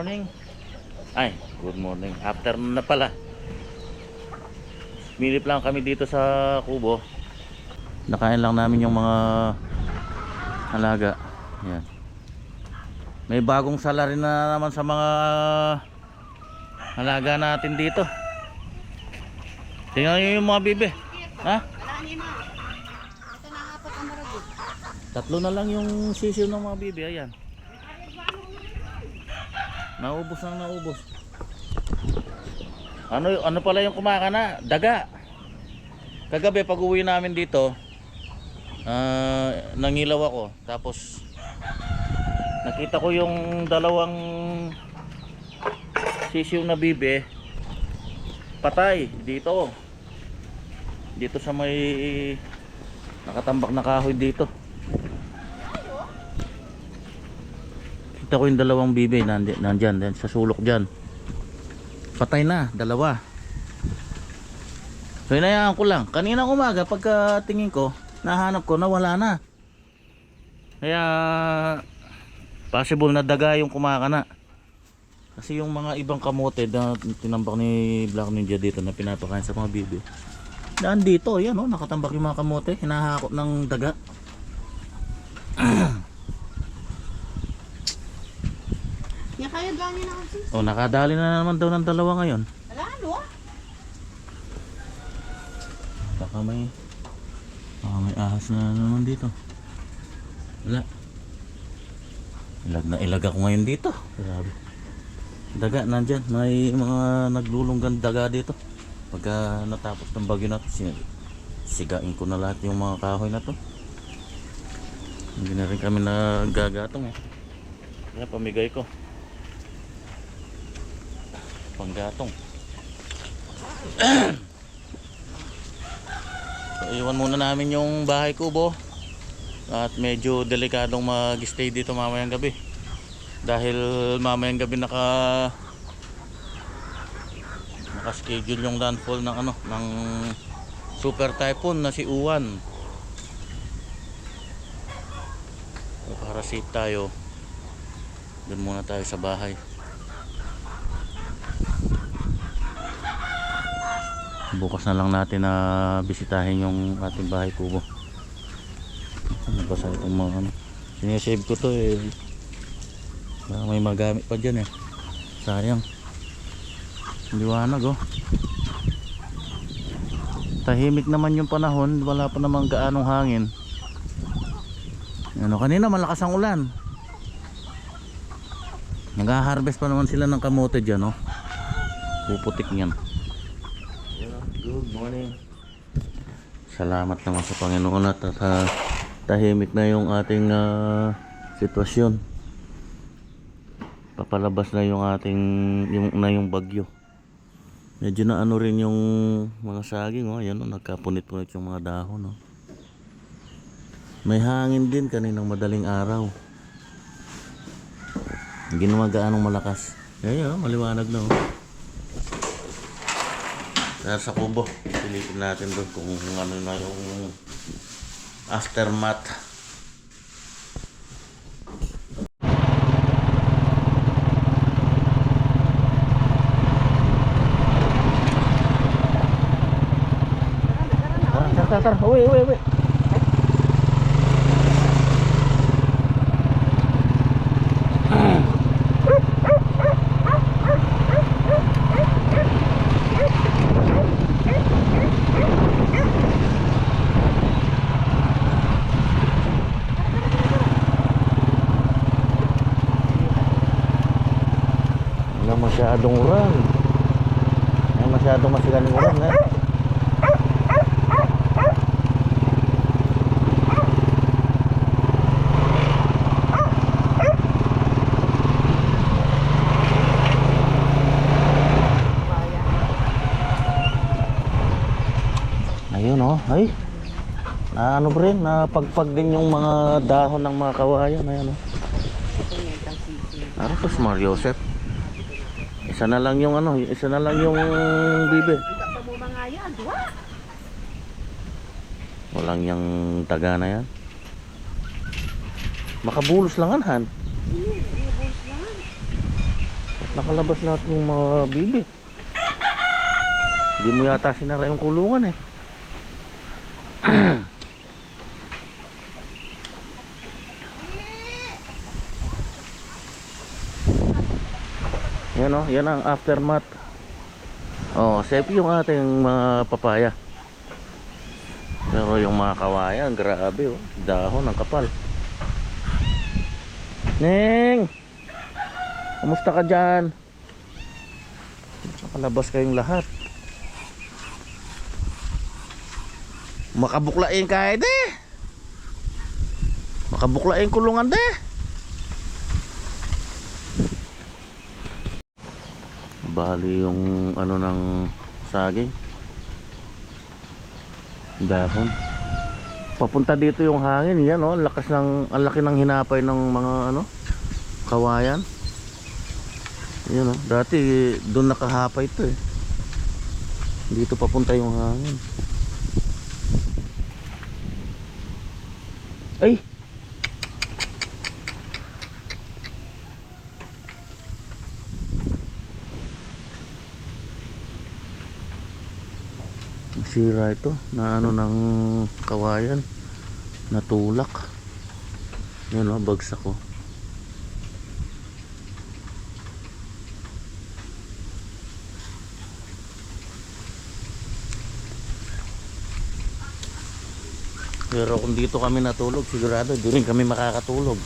morning. Ay, good morning. Afternoon na pala. Milip lang kami dito sa kubo. Nakain lang namin yung mga alaga. Yan. May bagong salary na naman sa mga alaga natin dito. Tingnan nyo yung mga bibe. Ha? Ito na apat ang maragod. Tatlo na lang yung sisiw ng mga bibe. Ayan. Naubos na naubos. Ano pala yung kumakana? Daga. Kagabi pag uwi namin dito, nangilaw ako. Tapos nakita ko yung dalawang sisiw na bibe patay dito. Dito sa may nakatambak na kahoy dito. Kita ko yung dalawang bibe nandyan sa sulok dyan. Patay na, dalawa. So inayaan ko lang. Kanina umaga pagka tingin ko, nahanap ko na wala na. Kaya possible na daga yung kumakana. Kasi yung mga ibang kamote na tinambak ni Black Ninja dito na pinapakain sa mga bibe, nandito, yan o, nakatambak yung mga kamote, hinahakot ng daga. Yan kaya ganyan ako sis. O, nakadali na naman daw ng dalawa ngayon. Wala, ano ah? Baka may ahas na naman dito. Wala. Ilag ako ngayon dito. Grabe. Daga nandyan. May mga naglulunggan daga dito. Pagka natapos ng bagyo natin, sigain ko na lahat yung mga kahoy na to. Hindi na rin kami nagagatong eh. Kaya pamigay ko. Panggatong. So, iwan muna namin yung bahay kubo. At medyo delikadong mag-stay dito mamayang gabi. Dahil mamayang gabi naka-schedule yung landfall ng ng super typhoon na si Uwan. So, para safe tayo, doon muna tayo sa bahay. Bukas na lang natin na bisitahin yung ating bahay kubo. Nabasa itong mga sinesave ko to eh. May magamit pa dyan eh. Sayang. Liwanag oh. Tahimik naman yung panahon. Wala pa namang gaanong hangin. Kanina malakas ang ulan. Nag-harvest pa naman sila ng kamote dyan oh. Puputik niyan. Good morning. Salamat naman sa Panginoon at tahimik na yung ating sitwasyon. Papalabas na yung ating yung bagyo. Medyo na rin yung mga saging oh, ayan oh, nagkapunit-punit yung mga dahon oh. May hangin din kaninang madaling araw. Hindi naman gaanong malakas. Ayan oh, maliwanag na oh. Sa kubo, silipin natin doon kung ano na yung aftermath. Tara, uwi. Masyadong uran. Masyadong masigaling uran eh. Ayun oh, ay. Ano ba rin, napagpag din yung mga dahon ng mga kawayan. Ayan oh. Ano to, Smart Joseph? Isa na lang yung bibe. Walang yung taga na yan. Makabulos lang han. Nakalabas lahat ng mga bibi. Hindi mo yata sinara yung kulungan eh. Yan o, yan ang aftermath. Oh, safe yung ating mga papaya. Pero yung mga kawayan, grabe oh. Dahon ang kapal. Neng! Kamusta ka dyan? Nakalabas kayong lahat. Makabuklain ka de. Makabuklain kulungan de. Bali yung ano ng saging. Dahon. Papunta dito yung hangin, yan oh, lakas ng ang laki ng hinapay ng mga ano kawayan. Yan oh, dati doon nakahapay ito eh. Dito papunta yung hangin. Ay. Sira ito na ano ng kawayan, natulak. Yan o, bagsak ko. Pero kung dito kami natulog, sigurado di rin kami makakatulog.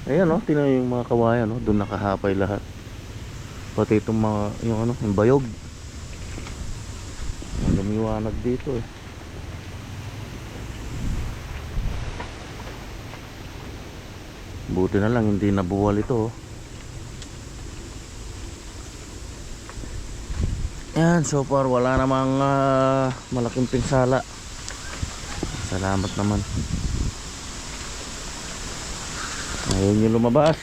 Ayan o, tingnan yung mga kawayan o, doon nakahapay lahat. Pati itong mga, yung ano, yung bayog. Lumiwanag dito eh. Buti na lang hindi nabuwal ito oh. Yan, so far wala namang malaking pinsala. Salamat naman. Ayaw nyo lumabas.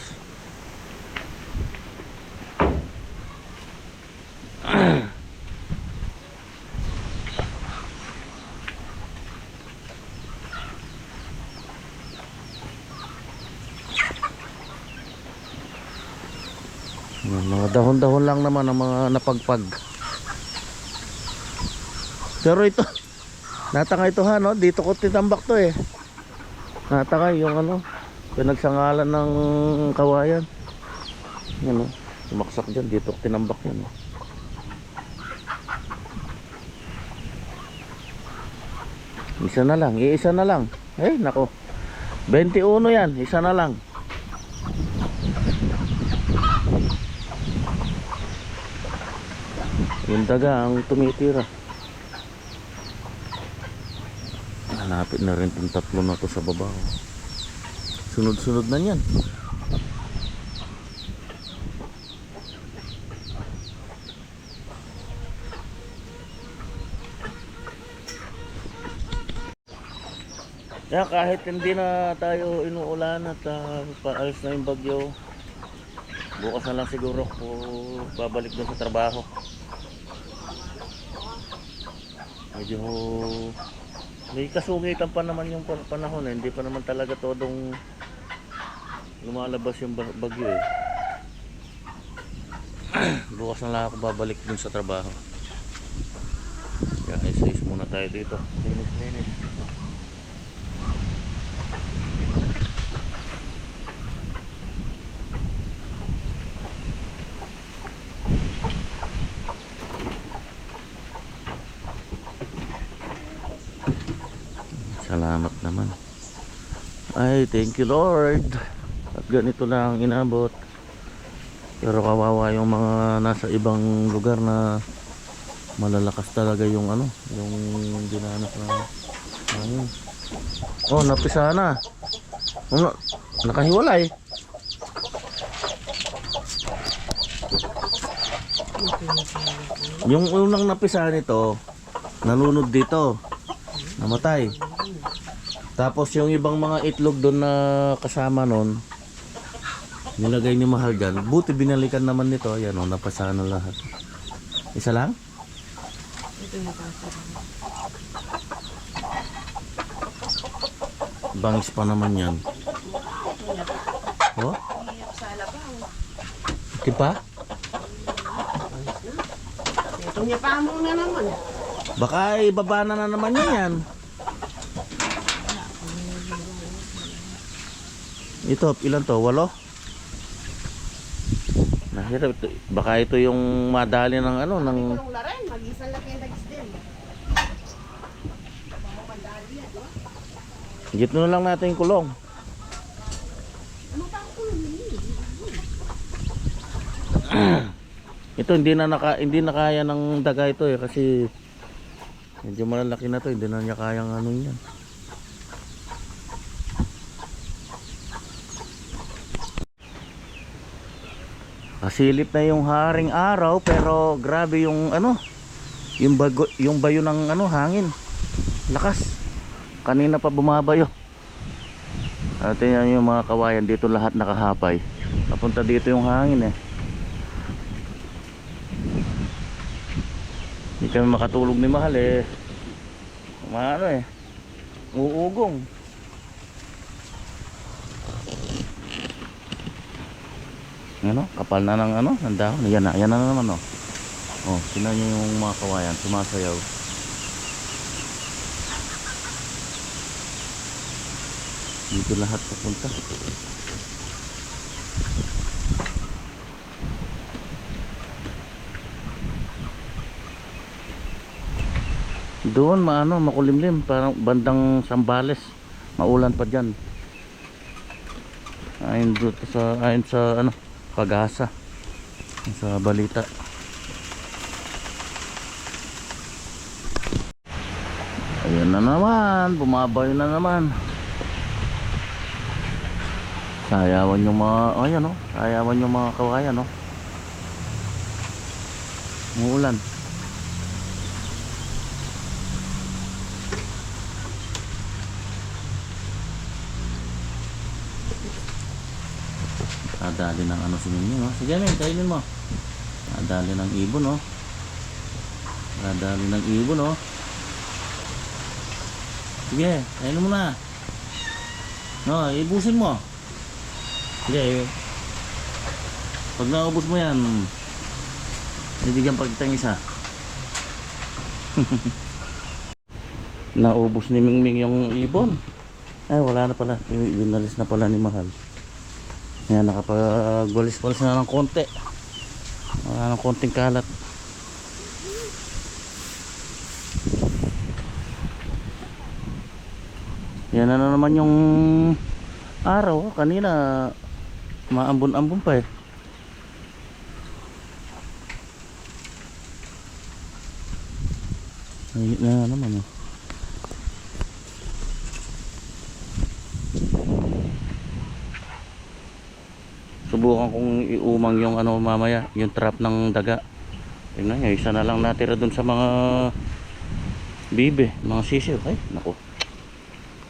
Mga dahon-dahon lang naman ang mga napagpag. Pero ito, nataka ito ha, no? Dito ko tinambak to eh. Nataka yung ano, pinagsangalan ng kawayan. Yan o, sumaksak dyan, dito ko tinambak yan o. Isa na lang, iisa na lang. Eh, nako, 21 yan, isa na lang. Yung daga ang tumitira. Hanapit na rin itong tatlo na to sa baba. Sunod-sunod na yan. Kaya kahit hindi na tayo inuulan at paalis na yung bagyo, bukas na lang siguro po babalik doon sa trabaho. Medyo may kasungitan pa naman yung panahon eh. Hindi pa naman talaga todong lumalabas yung bagyo eh. Bukas na lang ako babalik dun sa trabaho. Kaya isa-is muna tayo dito. Linis. Salamat naman. Ay, thank you Lord. At ganito lang inabot. Pero kawawa yung mga nasa ibang lugar na malalakas talaga yung ano, yung dinanas na hangin. Oh, napisa na. Oh, nakahiwalay. Yung unang napisa nito, nalunod dito. Namatay. Tapos yung ibang mga itlog doon na kasama nun, nilagay ni Mahal dyan. Buti binalikan naman nito. Ayan o, napasa na lahat. Isa lang? Ito napasa. Bangis pa naman yan. Oh? Iyak sa alabaw. Maski pa? Itong niya pa mo na naman. Baka ibaba na naman yan. Ito, ilan to? 8? Nahirap ito. Baka ito yung madali ng ano, ng... Kulong na rin, mag-isang laki yung dagis din. Gitno na lang natin yung kulong. Ano pa ang kulong nila? Ito hindi na kaya ng daga ito eh kasi medyo malalaki na to, hindi na niya kayang ano yan. Kasilip na yung haring araw pero grabe yung ano, yung bayo ng ano hangin. Lakas. Kanina pa bumabayo. At yan yung mga kawayan dito lahat nakahapay. Papunta dito yung hangin eh. Hindi kami makatulog ni Mahal eh. Ano eh. Uugong. Ano? Kapal na ng ano? Ng dahon. Yan na naman oh. Oh, tingnan niyo yung mga kawayan sumasayaw. Dito lahat papunta. Doon makulimlim, parang bandang Sambales. Maulan pa diyan. Ayon sa ano, Pag-asa. Sa balita. Ayan na naman, bumabayo na naman. Sayawan yung mga, ayan oh, sayawan yung mga kawayan oh. Muulan. Dali ng ano si Mingming oh. Sige Ming, kainin mo. Dali ng ibon oh. Dali ng ibon oh. Sige, kainin mo na. No, ibusin mo. Sige. Pag naubos mo yan, bibigyan pa kitang isa. Naubos ni Mingming yung ibon. Ay, wala na pala. Binalis na pala ni Mahal. Ayan, nakapag-walis-walis na ng konti. Wala ng konting kalat. Yan na naman yung araw. Kanina maambon-ambon pa eh. Ayun na naman oh. Subukan kong iumang yung ano mamaya, yung trap ng daga. Tingnan nyo, isa na lang natira dun sa mga bibe, mga sisiw. Ay, naku.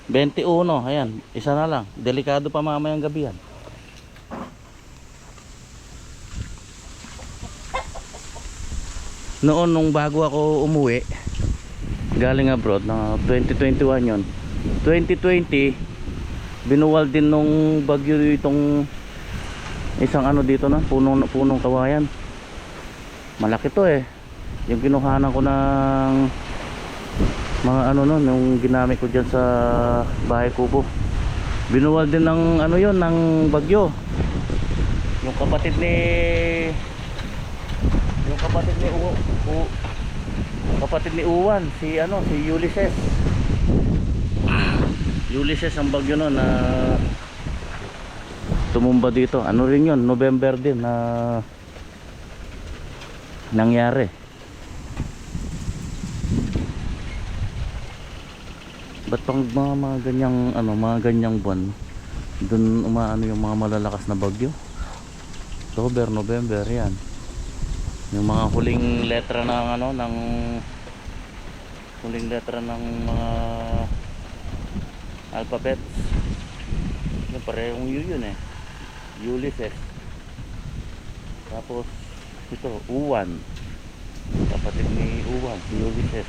21, ayan, isa na lang. Delikado pa mamayang gabi yan. Noon nung bago ako umuwi galing abroad na 2021 yon, 2020 binuwal din nung bagyo itong isang ano dito na punong kawayan. Malaki to eh. Yung kinuhanan ko ng mga ano nun, yung ginamit ko dyan sa bahay kubo. Binuwal din ng ano yon, ng bagyo. Yung kapatid ni Uwan, si ano, si Ulysses ang bagyo nun na tumumba dito. Ano rin yun, November din na nangyari. Ba't pang mga ganyang ano, mga ganyang buwan dun umaano yung mga malalakas na bagyo? October, November yan. Yung mga huling letra ng ano, ng huling letra ng mga alphabets. Yung parehong yun eh. Ulysses. Tapos ito, Uwan. Kapatid ni Uwan, si Ulysses.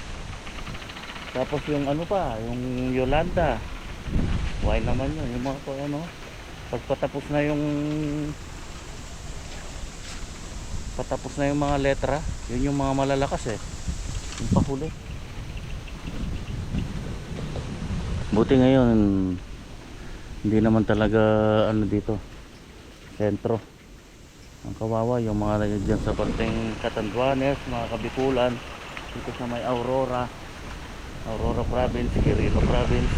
Tapos yung ano pa, yung Yolanda. Why naman yun, yung mga ano, pagpatapos na yung patapos na yung mga letra. Yun yung mga malalakas eh, yung pahuli. Buti ngayon hindi naman talaga ano dito, sentro. Ang kawawa yung mga dyan sa Banteng Catanduanes, mga Kabikulan, dito sa may Aurora Province, Quirino Province.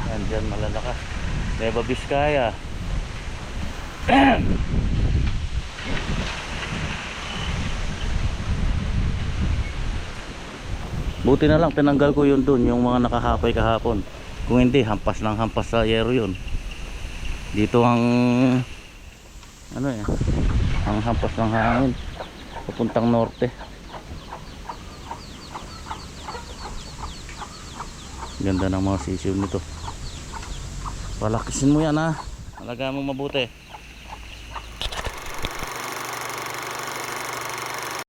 Yan dyan malalakas. Nueva Vizcaya. Buti na lang tinanggal ko yun dun, yung mga nakahapay kahapon. Kung hindi, hampas ng hampas sa yero yun. Dito ang ano eh, ang hampas ng hangin papuntang norte. Ganda ng mga sisiw nito. Palakisin mo yan ha, alagaan mo mabuti.